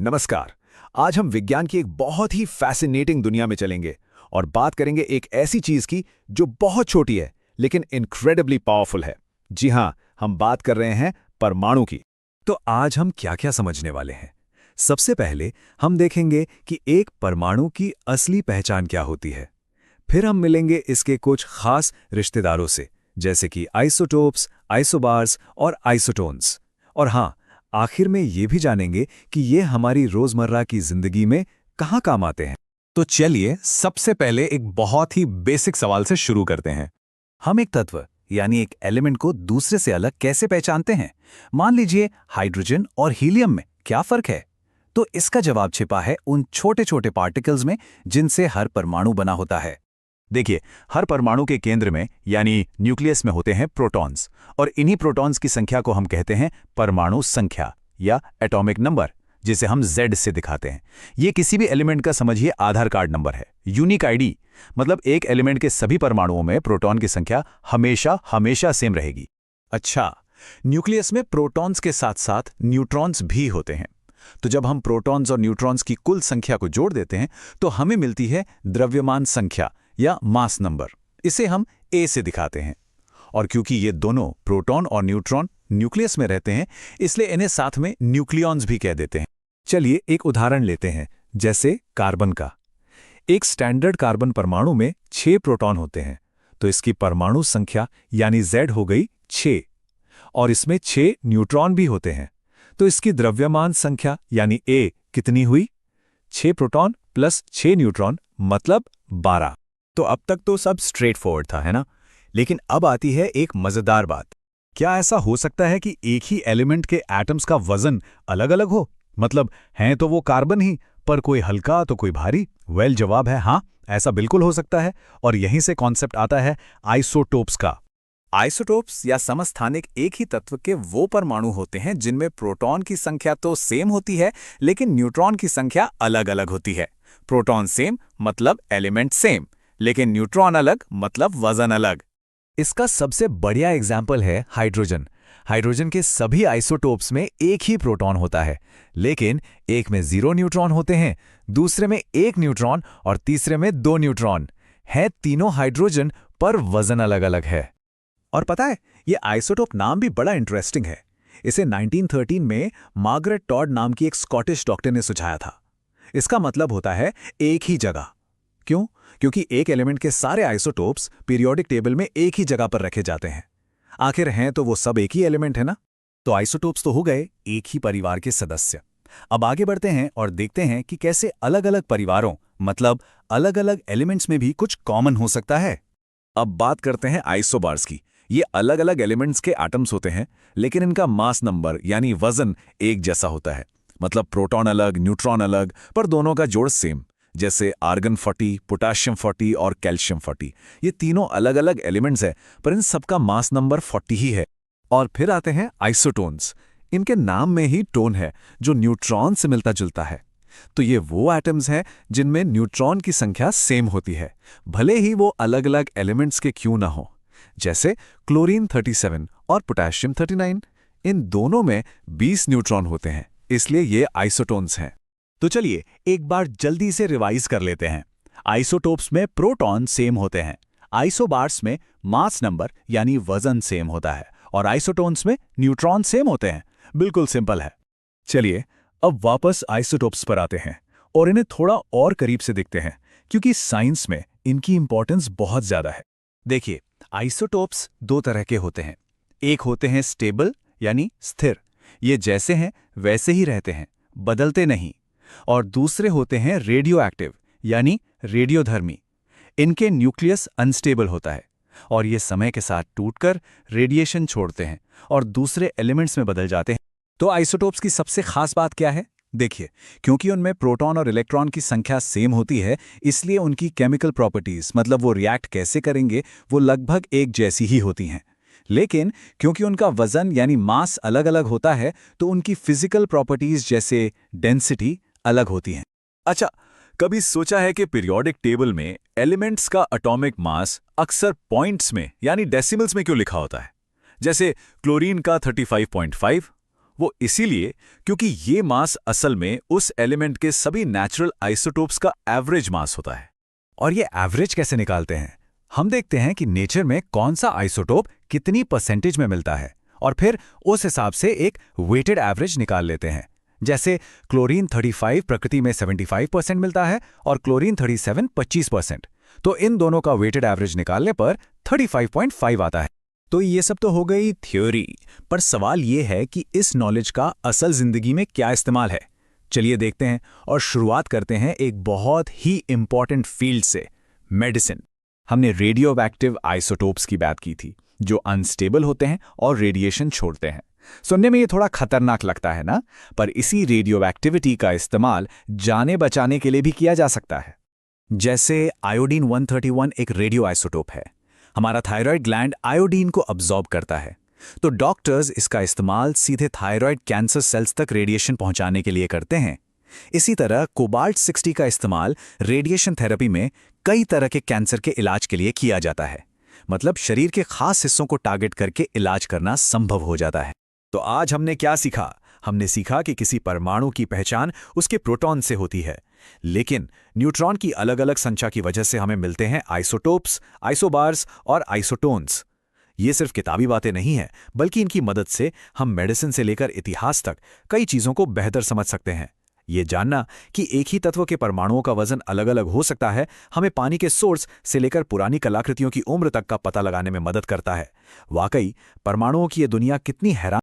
नमस्कार। आज हम विज्ञान की एक बहुत ही फैसिनेटिंग दुनिया में चलेंगे और बात करेंगे एक ऐसी चीज की जो बहुत छोटी है लेकिन इनक्रेडिबली पावरफुल है। जी हाँ, हम बात कर रहे हैं परमाणु की। तो आज हम क्या-क्या समझने वाले हैं? सबसे पहले हम देखेंगे कि एक परमाणु की असली पहचान क्या होती है। फिर हम मिलेंगे इसके कुछ खास रिश्तेदारों से, जैसे कि आइसोटोप्स, आइसोबार्स और आइसोटोन्स। और हाँ, आखिर में ये भी जानेंगे कि ये हमारी रोजमर्रा की जिंदगी में कहाँ काम आते हैं। तो चलिए सबसे पहले एक बहुत ही बेसिक सवाल से शुरू करते हैं। हम एक तत्व यानी एक एलिमेंट को दूसरे से अलग कैसे पहचानते हैं? मान लीजिए हाइड्रोजन और हीलियम में क्या फर्क है? तो इसका जवाब छिपा है उन छोटे छोटे पार्टिकल्स में जिनसे हर परमाणु बना होता है। देखिए, हर परमाणु के केंद्र में यानी न्यूक्लियस में होते हैं प्रोटॉन्स, और इन्हीं प्रोटॉन्स की संख्या को हम कहते हैं परमाणु संख्या या एटॉमिक नंबर, जिसे हम Z से दिखाते हैं। ये किसी भी एलिमेंट का समझिए आधार कार्ड नंबर है, यूनिक आईडी। मतलब एक एलिमेंट के सभी परमाणुओं में प्रोटॉन की संख्या हमेशा हमेशा सेम रहेगी। अच्छा, न्यूक्लियस में प्रोटॉन्स के साथ साथ न्यूट्रॉन्स भी होते हैं। तो जब हम प्रोटॉन्स और न्यूट्रॉन्स की कुल संख्या को जोड़ देते हैं तो हमें मिलती है द्रव्यमान संख्या या मास नंबर। इसे हम A से दिखाते हैं। और क्योंकि ये दोनों प्रोटॉन और न्यूट्रॉन न्यूक्लियस में रहते हैं, इसलिए इन्हें साथ में न्यूक्लियॉन्स भी कह देते हैं। चलिए एक उदाहरण लेते हैं, जैसे कार्बन का। एक स्टैंडर्ड कार्बन परमाणु में 6 प्रोटॉन होते हैं, तो इसकी परमाणु संख्या यानी Z हो गई 6। और इसमें 6 न्यूट्रॉन भी होते हैं, तो इसकी द्रव्यमान संख्या यानी A कितनी हुई? 6 प्रोटॉन प्लस 6 न्यूट्रॉन मतलब 12। तो अब तक तो सब स्ट्रेट फॉरवर्ड था, है ना? लेकिन अब आती है एक मजेदार बात। क्या ऐसा हो सकता है कि एक ही एलिमेंट के एटम्स का वजन अलग अलग हो? मतलब हैं तो वो कार्बन ही, पर कोई हल्का तो कोई भारी। जवाब है हाँ, ऐसा बिल्कुल हो सकता है। और यहीं से कॉन्सेप्ट आता है आइसोटोप्स का। आइसोटोप्स या समस्थानिक एक ही तत्व के वो परमाणु होते हैं जिनमें प्रोटॉन की संख्या तो सेम होती है, लेकिन न्यूट्रॉन की संख्या अलग अलग होती है। प्रोटॉन सेम मतलब एलिमेंट सेम, लेकिन न्यूट्रॉन अलग मतलब वजन अलग। इसका सबसे बढ़िया एग्जाम्पल है हाइड्रोजन। हाइड्रोजन के सभी आइसोटोप्स में एक ही प्रोटॉन होता है, लेकिन एक में 0 न्यूट्रॉन होते हैं, दूसरे में 1 न्यूट्रॉन और तीसरे में 2 न्यूट्रॉन। हैं तीनों हाइड्रोजन, पर वजन अलग अलग है। और पता है, ये आइसोटोप नाम भी बड़ा इंटरेस्टिंग है। इसे 1913 में मार्गरेट टॉड नाम की एक स्कॉटिश डॉक्टर ने सुझाया था। इसका मतलब होता है एक ही जगह। क्यों? क्योंकि एक एलिमेंट के सारे आइसोटोप्स पीरियोडिक टेबल में एक ही जगह पर रखे जाते हैं। आखिर हैं तो वो सब एक ही एलिमेंट है ना? तो आइसोटोप्स तो हो गए एक ही परिवार के सदस्य। अब आगे बढ़ते हैं और देखते हैं कि कैसे अलग अलग परिवारों मतलब अलग अलग एलिमेंट्स में भी कुछ कॉमन हो सकता है। अब बात करते हैं आइसोबार्स की। ये अलग अलग एलिमेंट्स के एटम्स होते हैं, लेकिन इनका मास नंबर यानी वजन एक जैसा होता है। मतलब प्रोटॉन अलग, न्यूट्रॉन अलग, पर दोनों का जोड़ सेम। जैसे आर्गन 40, पोटाशियम 40 और कैल्शियम 40। ये तीनों अलग अलग एलिमेंट्स हैं, पर इन सबका मास नंबर 40 ही है। और फिर आते हैं आइसोटोन्स। इनके नाम में ही टोन है जो न्यूट्रॉन से मिलता जुलता है। तो ये वो एटम्स हैं जिनमें न्यूट्रॉन की संख्या सेम होती है, भले ही वो अलग अलग एलिमेंट्स के क्यों ना हो। जैसे क्लोरीन 37 और पोटाशियम 39। इन दोनों में 20 न्यूट्रॉन होते हैं, इसलिए ये आइसोटोन्स हैं। तो चलिए एक बार जल्दी से रिवाइज कर लेते हैं। आइसोटोप्स में प्रोटॉन सेम होते हैं, आइसोबार्स में मास नंबर यानी वजन सेम होता है, और आइसोटोन्स में न्यूट्रॉन सेम होते हैं। बिल्कुल सिंपल है। चलिए अब वापस आइसोटोप्स पर आते हैं और इन्हें थोड़ा और करीब से देखते हैं, क्योंकि साइंस में इनकी इंपॉर्टेंस बहुत ज्यादा है। देखिए, आइसोटोप्स 2 तरह के होते हैं। एक होते हैं स्टेबल यानी स्थिर, ये जैसे हैं वैसे ही रहते हैं, बदलते नहीं। और दूसरे होते हैं रेडियो एक्टिव यानी रेडियोधर्मी। इनके न्यूक्लियस अनस्टेबल होता है और ये समय के साथ टूटकर रेडिएशन छोड़ते हैं और दूसरे एलिमेंट्स में बदल जाते हैं। तो आइसोटोप्स की सबसे खास बात क्या है? देखिए, क्योंकि उनमें प्रोटॉन और इलेक्ट्रॉन की संख्या सेम होती है, इसलिए उनकी केमिकल प्रॉपर्टीज मतलब वो रिएक्ट कैसे करेंगे वो लगभग एक जैसी ही होती हैं। लेकिन क्योंकि उनका वजन यानी मास अलग अलग होता है, तो उनकी फिजिकल प्रॉपर्टीज जैसे डेंसिटी अलग होती हैं। अच्छा, कभी सोचा है कि पीरियोडिक टेबल में एलिमेंट्स का एटॉमिक मास अक्सर पॉइंट्स में यानी डेसिमल्स में क्यों लिखा होता है? जैसे क्लोरीन का 35.5, वो इसीलिए क्योंकि ये मास असल में उस एलिमेंट के सभी नेचुरल आइसोटोप्स का एवरेज मास होता है। और ये एवरेज कैसे निकालते हैं? हम देखते हैं कि नेचर में कौन सा आइसोटोप कितनी परसेंटेज में मिलता है और फिर उस हिसाब से एक वेटेड एवरेज निकाल लेते हैं। जैसे क्लोरीन 35 प्रकृति में 75% मिलता है और क्लोरीन 37 25%। तो इन दोनों का वेटेड एवरेज निकालने पर 35.5 आता है। तो ये सब तो हो गई थ्योरी, पर सवाल ये है कि इस नॉलेज का असल जिंदगी में क्या इस्तेमाल है। चलिए देखते हैं और शुरुआत करते हैं एक बहुत ही इंपॉर्टेंट फील्ड से, मेडिसिन। हमने रेडियोएक्टिव आइसोटोप्स की बात की थी, जो अनस्टेबल होते हैं और रेडिएशन छोड़ते हैं। सुनने में ये थोड़ा खतरनाक लगता है ना, पर इसी रेडियोएक्टिविटी का इस्तेमाल जाने बचाने के लिए भी किया जा सकता है। जैसे आयोडीन 131 एक रेडियो आइसोटोप है। हमारा थायराइड ग्लैंड आयोडीन को अब्सॉर्ब करता है, तो डॉक्टर्स इसका इस्तेमाल सीधे थायराइड कैंसर सेल्स तक रेडिएशन पहुंचाने के लिए करते हैं। इसी तरह कोबाल्ट 60 का इस्तेमाल रेडिएशन थेरेपी में कई तरह के कैंसर के इलाज के लिए किया जाता है। मतलब शरीर के खास हिस्सों को टारगेट करके इलाज करना संभव हो जाता है। तो आज हमने क्या सीखा? हमने सीखा कि किसी परमाणु की पहचान उसके प्रोटॉन से होती है, लेकिन न्यूट्रॉन की अलग अलग संख्या की वजह से हमें मिलते हैं आइसोटोप्स, आइसोबार्स और आइसोटोन्स। ये सिर्फ किताबी बातें नहीं हैं, बल्कि इनकी मदद से हम मेडिसिन से लेकर इतिहास तक कई चीज़ों को बेहतर समझ सकते हैं। ये जानना कि एक ही तत्व के परमाणुओं का वजन अलग अलग हो सकता है, हमें पानी के सोर्स से लेकर पुरानी कलाकृतियों की उम्र तक का पता लगाने में मदद करता है। वाकई परमाणुओं की ये दुनिया कितनी हैरान